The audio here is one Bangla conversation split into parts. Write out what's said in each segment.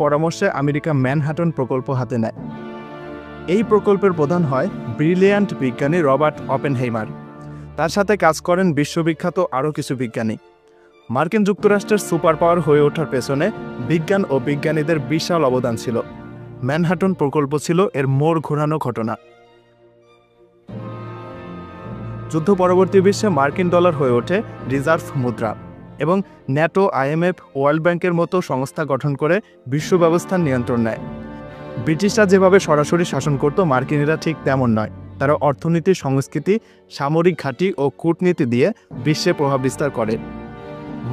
পরামর্শে আমেরিকা ম্যানহাটন প্রকল্প হাতে নেয়। এই প্রকল্পের প্রধান হয় ব্রিলিয়ান্ট বিজ্ঞানী রবার্ট অপেনহেইমার। তার সাথে কাজ করেন বিশ্ববিখ্যাত আরও কিছু বিজ্ঞানী। মার্কিন যুক্তরাষ্ট্রের সুপার পাওয়ার হয়ে ওঠার পেছনে বিজ্ঞান ও বিজ্ঞানীদের বিশাল অবদান ছিল। ম্যানহাটন প্রকল্প ছিল এর মোড় ঘোরানো ঘটনা। যুদ্ধ পরবর্তী বিশ্বে মার্কিন ডলার হয়ে ওঠে রিজার্ভ মুদ্রা এবং ন্যাটো, IMF, ওয়ার্ল্ড ব্যাংকের মতো সংস্থা গঠন করে বিশ্ব ব্যবস্থার নিয়ন্ত্রণ নেয়। ব্রিটিশরা যেভাবে সরাসরি শাসন করত, মার্কিনিরা ঠিক তেমন নয়। তারা অর্থনীতি, সংস্কৃতি, সামরিক ঘাঁটি ও কূটনীতি দিয়ে বিশ্বে প্রভাব বিস্তার করে।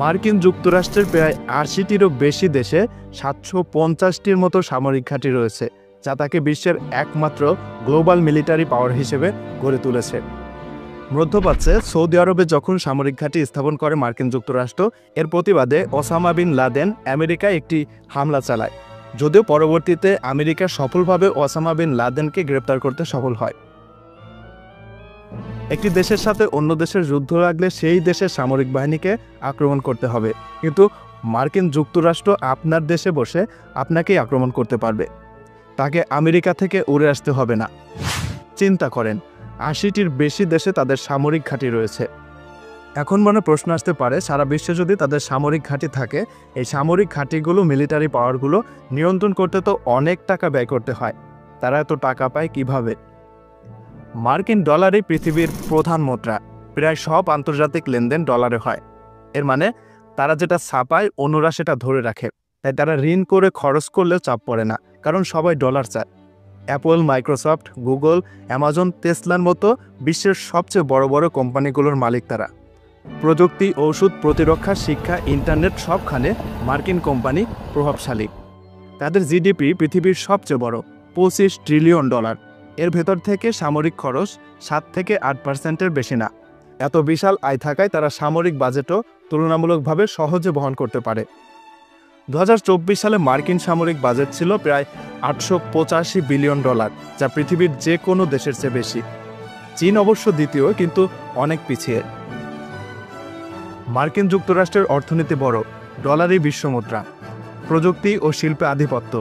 মার্কিন যুক্তরাষ্ট্রের প্রায় ৮০টিরও বেশি দেশে ৭৫০টির মতো সামরিক ঘাঁটি রয়েছে, যা তাকে বিশ্বের একমাত্র গ্লোবাল মিলিটারি পাওয়ার হিসেবে গড়ে তুলেছে। মধ্যপ্রাচ্যে সৌদি আরবে যখন সামরিক ঘাঁটি স্থাপন করে মার্কিন যুক্তরাষ্ট্র, এর প্রতিবাদে ওসামা বিন লাদেন আমেরিকায় একটি হামলা চালায়। যদিও পরবর্তীতে আমেরিকা সফলভাবে ওসামা বিন লাদেনকে গ্রেপ্তার করতে সফল হয়। একটি দেশের সাথে অন্য দেশের যুদ্ধ লাগলে সেই দেশের সামরিক বাহিনীকে আক্রমণ করতে হবে, কিন্তু মার্কিন যুক্তরাষ্ট্র আপনার দেশে বসে আপনাকেই আক্রমণ করতে পারবে। তাকে আমেরিকা থেকে উড়ে আসতে হবে না। চিন্তা করেন, ৮০টির বেশি দেশে তাদের সামরিক ঘাঁটি রয়েছে। এখন মনে প্রশ্ন আসতে পারে, সারা বিশ্বে যদি তাদের সামরিক ঘাঁটি থাকে, এই সামরিক ঘাঁটিগুলো, মিলিটারি পাওয়ারগুলো নিয়ন্ত্রণ করতে তো অনেক টাকা ব্যয় করতে হয়। তারা এত টাকা পায় কিভাবে? মার্কিন ডলারই পৃথিবীর প্রধান মুদ্রা। প্রায় সব আন্তর্জাতিক লেনদেন ডলারে হয়। এর মানে তারা যেটা ছাপায়, অন্যরা সেটা ধরে রাখে। তাই তারা ঋণ করে খরচ করলেও চাপ পড়ে না, কারণ সবাই ডলার চায়। অ্যাপল, মাইক্রোসফট, গুগল, অ্যামাজন, টেসলার মতো বিশ্বের সবচেয়ে বড় বড় কোম্পানিগুলোর মালিক তারা। প্রযুক্তি, ঔষধ, প্রতিরক্ষা, শিক্ষা, ইন্টারনেট সবখানে মার্কিন কোম্পানি প্রভাবশালী। তাদের জিডিপি পৃথিবীর সবচেয়ে বড়, $25 ট্রিলিয়ন। এর ভেতর থেকে সামরিক খরচ 7 থেকে 8% বেশি না। এত বিশাল আয় থাকায় তারা সামরিক বাজেটও তুলনামূলকভাবে সহজে বহন করতে পারে। 2024 সালে মার্কিন সামরিক বাজেট ছিল প্রায় $885 বিলিয়ন, যা পৃথিবীর যে কোনো দেশের চেয়ে বেশি। চীন অবশ্য দ্বিতীয়, কিন্তু অনেক পিছিয়ে। মার্কিন যুক্তরাষ্ট্রের অর্থনীতি বড়, ডলারই বিশ্বমুদ্রা, প্রযুক্তি ও শিল্পে আধিপত্য।